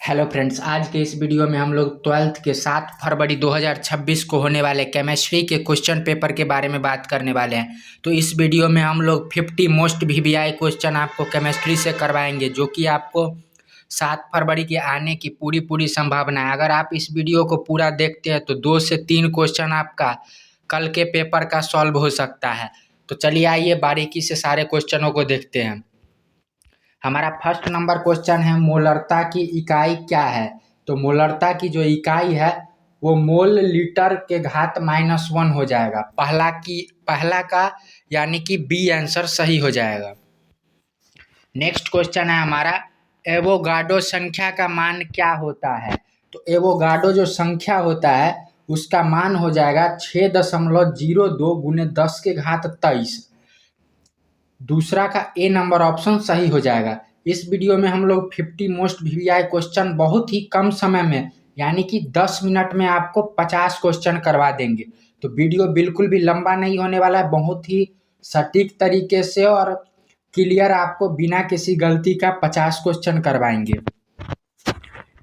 Hello friends, आज के इस वीडियो में हम लोग 12th के 7 फरवरी 2026 को होने वाले केमिस्ट्री के क्वेश्चन पेपर के बारे में बात करने वाले हैं। तो इस वीडियो में हम लोग 50 मोस्ट वीवीआई क्वेश्चन आपको केमिस्ट्री से करवाएंगे, जो कि आपको 7 फरवरी के आने की पूरी संभावना है। अगर आप इस वीडियो को पूरा देखते हैं तो 2 से 3 क्वेश्चन आपका कल के पेपर का सॉल्व हो सकता है। तो चलिए आइए बारीकी से सारे क्वेश्चनों को देखते हैं। हमारा फर्स्ट नंबर क्वेश्चन है, मोलरता की इकाई क्या है? तो मोलरता की जो इकाई है वो मोल लीटर के घात -1 हो जाएगा। पहला का यानी कि बी आंसर सही हो जाएगा। नेक्स्ट क्वेश्चन है हमारा, एवोगाड्रो संख्या का मान क्या होता है? तो एवोगाड्रो जो संख्या होता है उसका मान हो जाएगा 6.02 गुने 10 के घात 23। दूसरा का ए नंबर ऑप्शन सही हो जाएगा। इस वीडियो में हम लोग 50 मोस्ट वीवीआई क्वेश्चन बहुत ही कम समय में यानी कि 10 मिनट में आपको 50 क्वेश्चन करवा देंगे। तो वीडियो बिल्कुल भी लंबा नहीं होने वाला है, बहुत ही सटीक तरीके से और क्लियर आपको बिना किसी गलती का 50 क्वेश्चन करवाएंगे।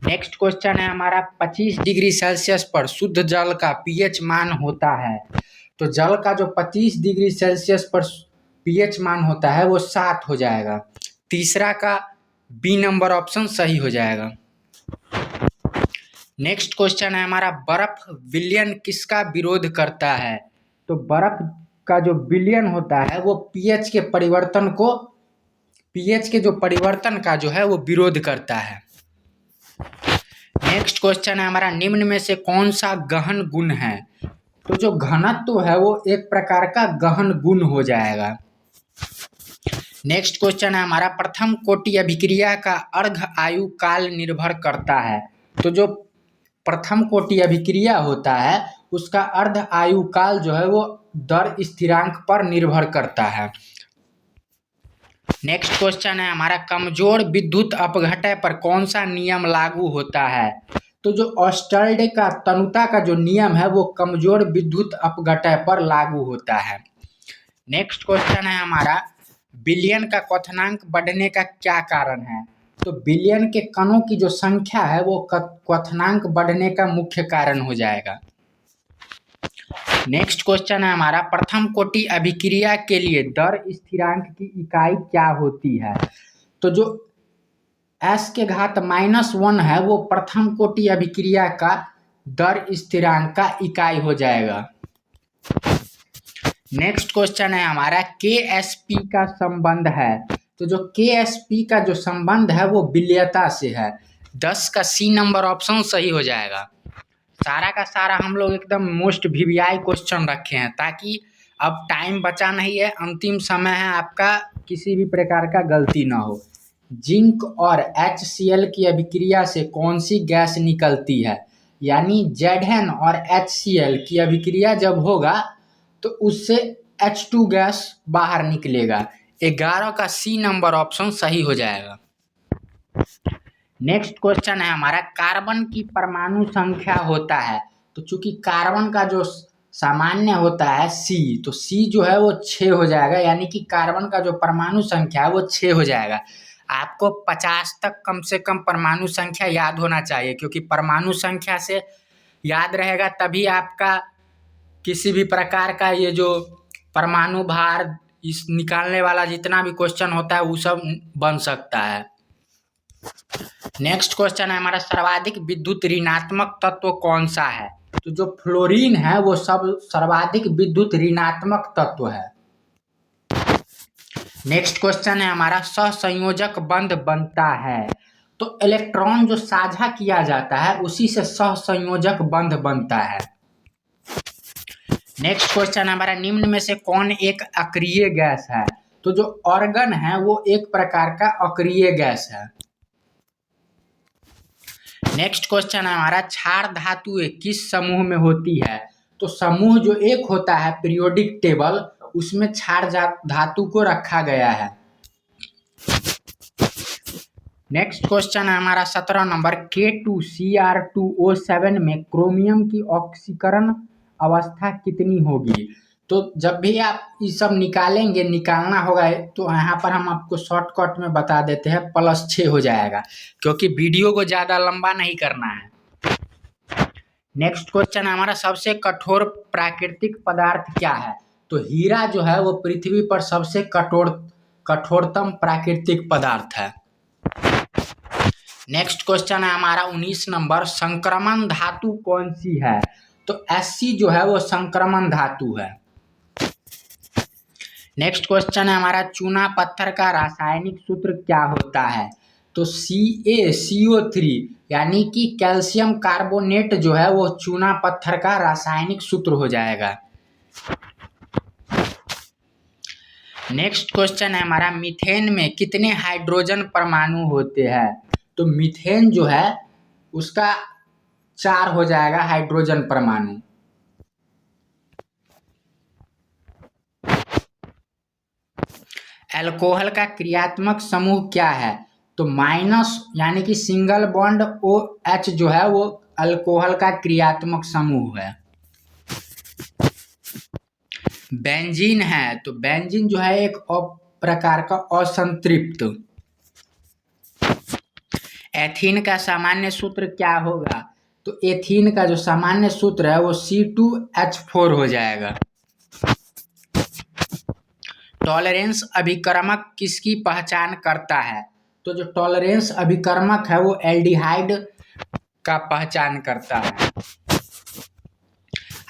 नेक्स्ट क्वेश्चन है हमारा, 25 डिग्री सेल्सियस पर शुद्ध जल का पीएच मान होता है। तो जल का जो 25 डिग्री सेल्सियस पर पीएच मान होता है वो 7 हो जाएगा। तीसरा का बी नंबर ऑप्शन सही हो जाएगा। नेक्स्ट क्वेश्चन है हमारा, बर्फ विलयन किसका विरोध करता है? तो बर्फ का जो विलयन होता है वो पीएच के जो परिवर्तन का जो है वो विरोध करता है। नेक्स्ट क्वेश्चन है हमारा, निम्न में से कौन सा गहन गुण है? तो जो घनत्व है वो एक प्रकार का गहन गुण हो जाएगा। नेक्स्ट क्वेश्चन है हमारा, प्रथम कोटि अभिक्रिया का अर्ध आयु काल निर्भर करता है। तो जो प्रथम कोटि अभिक्रिया होता है उसका अर्ध आयु काल जो है वो दर स्थिरांक पर निर्भर करता है। नेक्स्ट क्वेश्चन है हमारा, कमजोर विद्युत अपघटय पर कौन सा नियम लागू होता है? तो जो ऑस्टर्डे का तनुता का जो नियम है वो कमजोर विद्युत अपघटय पर लागू होता है। नेक्स्ट क्वेश्चन है हमारा, बिलियन का क्वथनांक बढ़ने का क्या कारण है? तो बिलियन के कणों की जो संख्या है वो क्वथनांक बढ़ने का मुख्य कारण हो जाएगा। नेक्स्ट क्वेश्चन है हमारा, प्रथम कोटि अभिक्रिया के लिए दर स्थिरांक की इकाई क्या होती है? तो जो s के घात -1 है वो प्रथम कोटि अभिक्रिया का दर स्थिरांक का इकाई हो जाएगा। नेक्स्ट क्वेश्चन है हमारा, KSP का संबंध है। तो जो KSP का जो संबंध है वो विलेयता से है। 10 का सी नंबर ऑप्शन सही हो जाएगा। सारा का सारा हम लोग एकदम मोस्ट वीवीआई क्वेश्चन रखे हैं ताकि अब टाइम बचा नहीं है, अंतिम समय है आपका, किसी भी प्रकार का गलती ना हो। जिंक और HCl की अभिक्रिया से कौन सी गैस निकलती है? यानी Zn और HCl की अभिक्रिया जब होगा तो उससे H2 गैस बाहर निकलेगा। 11 का सी नंबर ऑप्शन सही हो जाएगा। नेक्स्ट क्वेश्चन है हमारा, कार्बन की परमाणु संख्या होता है। तो चूंकि कार्बन का जो सामान्य होता है C, तो C जो है वो 6 हो जाएगा, यानी कि कार्बन का जो परमाणु संख्या है वो 6 हो जाएगा। आपको 50 तक कम से कम परमाणु संख्या याद होना चाहिए, क्योंकि परमाणु संख्या से याद रहेगा तभी आपका किसी भी प्रकार का ये जो परमाणु भार इस निकालने वाला जितना भी क्वेश्चन होता है वो सब बन सकता है। नेक्स्ट क्वेश्चन है हमारा, सर्वाधिक विद्युत ऋणात्मक तत्व कौन सा है? तो जो फ्लोरीन है वो सर्वाधिक विद्युत ऋणात्मक तत्व है। नेक्स्ट क्वेश्चन है हमारा, सहसंयोजक बंध बनता है। तो इलेक्ट्रॉन जो साझा किया जाता है उसी से सहसंयोजक बंध बनता है। नेक्स्ट क्वेश्चन हमारा, निम्न में से कौन एक अक्रिय गैस है? तो जो ऑर्गन है वो एक प्रकार का अक्रिय गैस है। नेक्स्ट क्वेश्चन हमारा, क्षार धातुएं किस समूह में होती है? तो समूह जो एक होता है पीरियोडिक टेबल, उसमें क्षार धातु को रखा गया है। नेक्स्ट क्वेश्चन है हमारा 17 नंबर, K2Cr2O7 में क्रोमियम की ऑक्सीकरण अवस्था कितनी होगी? तो जब भी आप ये सब निकालना होगा तो यहाँ पर हम आपको शॉर्टकट में बता देते हैं, +6 हो जाएगा, क्योंकि वीडियो को ज़्यादा लंबा नहीं करना है। नेक्स्ट क्वेश्चन हमारा, सबसे कठोर प्राकृतिक पदार्थ क्या है? तो हीरा जो है वो पृथ्वी पर सबसे कठोरतम प्राकृतिक पदार्थ है। नेक्स्ट क्वेश्चन है हमारा 19 नंबर, संक्रमण धातु कौन सी है? तो Sc जो है वो संक्रमण धातु है। नेक्स्ट क्वेश्चन है हमारा, चूना पत्थर का रासायनिक सूत्र क्या होता है? तो CaCO3 यानी कि कैल्शियम कार्बोनेट जो है वो चूना पत्थर का रासायनिक सूत्र हो जाएगा। नेक्स्ट क्वेश्चन है हमारा, मीथेन में कितने हाइड्रोजन परमाणु होते हैं? तो मीथेन जो है उसका 4 हो जाएगा हाइड्रोजन परमाणु। अल्कोहल का क्रियात्मक समूह क्या है? तो माइनस यानी कि सिंगल बॉन्ड OH जो है वो अल्कोहल का क्रियात्मक समूह है। बेंजीन है, तो बेंजीन जो है एक प्रकार का असंतृप्त। एथीन का सामान्य सूत्र क्या होगा? तो एथीन का जो सामान्य सूत्र है वो C2H4 हो जाएगा। टॉलरेंस अभिकर्मक किसकी पहचान करता है? तो जो टॉलरेंस अभिकर्मक है वो एल्डिहाइड का पहचान करता है।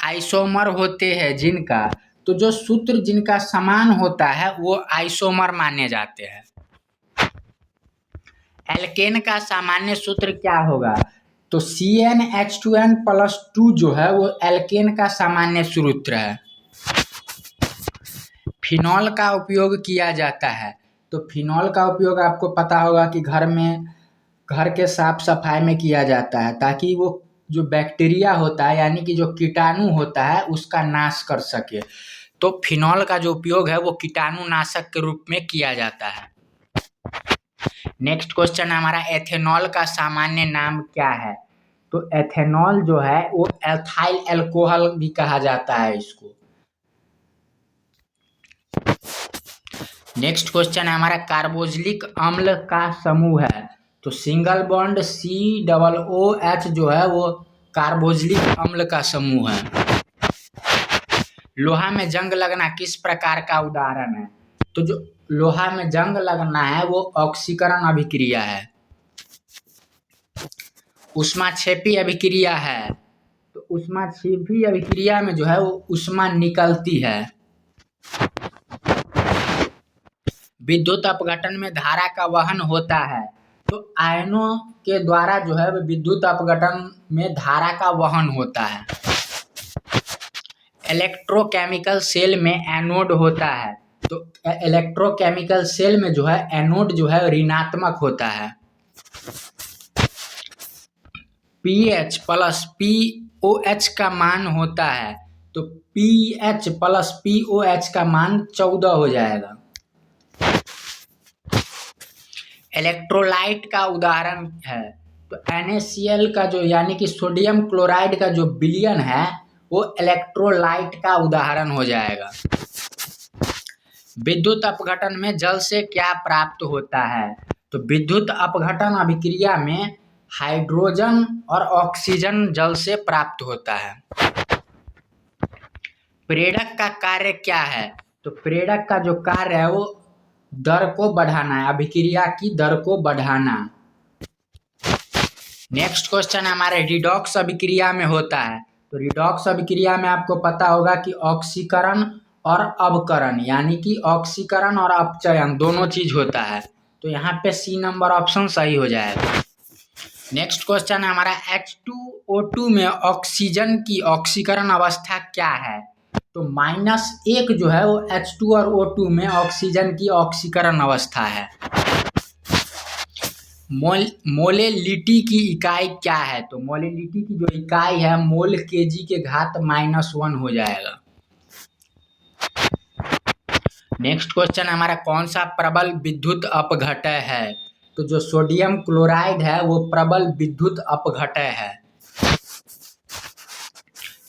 आइसोमर होते हैं जिनका, तो जो सूत्र जिनका समान होता है वो आइसोमर माने जाते हैं। एल्केन का सामान्य सूत्र क्या होगा? तो CnH2n+2 जो है वो एल्केन का सामान्य सूत्र है। फिनॉल का उपयोग किया जाता है, तो फिनॉल का उपयोग आपको पता होगा कि घर के साफ सफाई में किया जाता है, ताकि वो जो बैक्टीरिया होता है यानी कि जो कीटाणु होता है उसका नाश कर सके। तो फिनॉल का जो उपयोग है वो कीटाणुनाशक के रूप में किया जाता है। नेक्स्ट क्वेश्चन हमारा, एथेनॉल का सामान्य नाम क्या है? तो एथेनॉल जो है वो एथाइल अल्कोहल भी कहा जाता है इसको। नेक्स्ट क्वेश्चन है हमारा, कार्बोक्सिलिक अम्ल का समूह है, तो सिंगल बॉन्ड COOH जो है वो कार्बोक्सिलिक अम्ल का समूह है। लोहा में जंग लगना किस प्रकार का उदाहरण है? तो जो लोहा में जंग लगना है वो ऑक्सीकरण अभिक्रिया है। ऊष्माक्षेपी अभिक्रिया है, तो ऊष्माक्षेपी अभिक्रिया में जो है वो ऊष्मा निकलती है। विद्युत अपघटन में धारा का वहन होता है, तो आयनों के द्वारा जो है विद्युत अपघटन में धारा का वहन होता है। इलेक्ट्रोकेमिकल सेल में एनोड होता है, तो इलेक्ट्रोकेमिकल सेल में जो है एनोड जो है ऋणात्मक होता है। pH + POH का मान होता है, तो pH + POH का मान 14 हो जाएगा। इलेक्ट्रोलाइट का उदाहरण है, तो NaCl का जो यानी कि सोडियम क्लोराइड का जो विलयन है वो इलेक्ट्रोलाइट का उदाहरण हो जाएगा। विद्युत अपघटन में जल से क्या प्राप्त होता है? तो विद्युत अपघटन अभिक्रिया में हाइड्रोजन और ऑक्सीजन जल से प्राप्त होता है। प्रेरक का कार्य क्या है? तो प्रेरक का जो कार्य है वो दर को बढ़ाना है, अभिक्रिया की दर को बढ़ाना। नेक्स्ट क्वेश्चन हमारे, रिडॉक्स अभिक्रिया में होता है, तो रिडॉक्स अभिक्रिया में आपको पता होगा कि ऑक्सीकरण और अवकरण यानी कि ऑक्सीकरण और अपचयन दोनों चीज होता है, तो यहाँ पे C नंबर ऑप्शन सही हो जाएगा। नेक्स्ट क्वेश्चन हमारा, H2O2 में ऑक्सीजन की ऑक्सीकरण अवस्था क्या है? तो -1 जो है वो H2 और O2 में ऑक्सीजन की ऑक्सीकरण अवस्था है। मोलेलिटी की इकाई क्या है? तो मोलेलिटी की जो इकाई है मोल kg के घात -1 हो जाएगा। नेक्स्ट क्वेश्चन हमारा, कौन सा प्रबल विद्युत अपघटय है? तो जो सोडियम क्लोराइड है वो प्रबल विद्युत अपघटय है।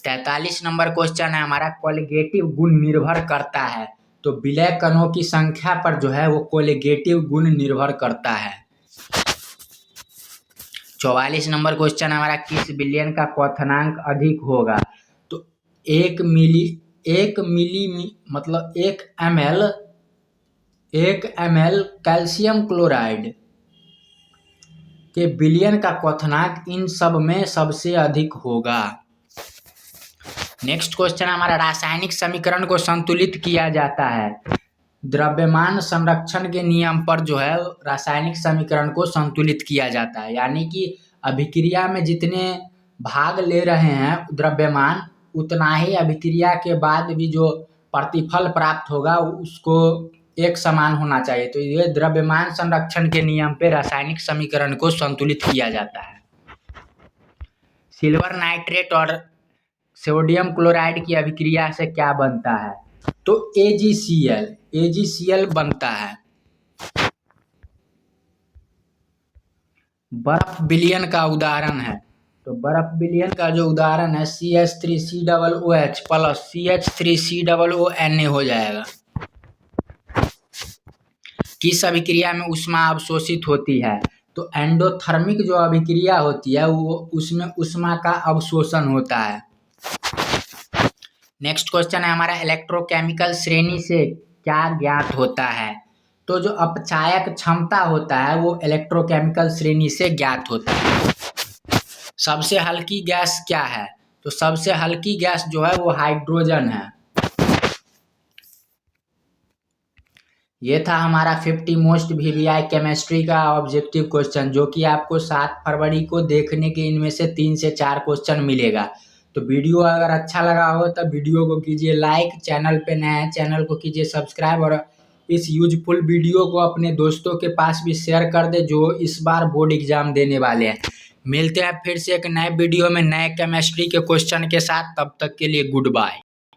43 नंबर क्वेश्चन है हमारा, कोलिगेटिव गुण निर्भर करता है। तो विलय कणों की संख्या पर जो है वो कोलिगेटिव गुण निर्भर करता है। 44 नंबर क्वेश्चन हमारा, किस विलयन का क्वथनांक अधिक होगा? तो 1 ml कैल्शियम क्लोराइड के विलयन का क्वथनांक इन सब में सबसे अधिक होगा। नेक्स्ट क्वेश्चन हमारा, रासायनिक समीकरण को संतुलित किया जाता है। द्रव्यमान संरक्षण के नियम पर जो है रासायनिक समीकरण को संतुलित किया जाता है, यानी कि अभिक्रिया में जितने भाग ले रहे हैं द्रव्यमान, उतना ही अभिक्रिया के बाद भी जो प्रतिफल प्राप्त होगा उसको एक समान होना चाहिए। तो ये द्रव्यमान संरक्षण के नियम पे रासायनिक समीकरण को संतुलित किया जाता है। सिल्वर नाइट्रेट और सोडियम क्लोराइड की अभिक्रिया से क्या बनता है? तो AgCl बनता है। बर्फ विलयन का उदाहरण है। तो बर्फ विलयन का जो उदाहरण है CH3COOH प्लस CH3COO हो जाएगा। किस अभिक्रिया में ऊष्मा अवशोषित होती है? तो एंडोथर्मिक जो अभिक्रिया होती है वो उसमें ऊष्मा का अवशोषण होता है। नेक्स्ट क्वेश्चन है हमारा, इलेक्ट्रोकेमिकल श्रेणी से क्या ज्ञात होता है? तो जो अपचायक क्षमता होता है वो इलेक्ट्रोकेमिकल श्रेणी से ज्ञात होता है। सबसे हल्की गैस क्या है? तो सबसे हल्की गैस जो है वो हाइड्रोजन है। ये था हमारा 50 मोस्ट VBI केमिस्ट्री का ऑब्जेक्टिव क्वेश्चन, जो कि आपको 7 फरवरी को देखने के इनमें से 3 से 4 क्वेश्चन मिलेगा। तो वीडियो अगर अच्छा लगा हो तो वीडियो को कीजिए लाइक, चैनल पे नए हैं चैनल को कीजिए सब्सक्राइब, और इस यूजफुल वीडियो को अपने दोस्तों के पास भी शेयर कर दे जो इस बार बोर्ड एग्जाम देने वाले हैं। मिलते हैं फिर से एक नए वीडियो में नए केमिस्ट्री के क्वेश्चन के साथ, तब तक के लिए गुड बाय।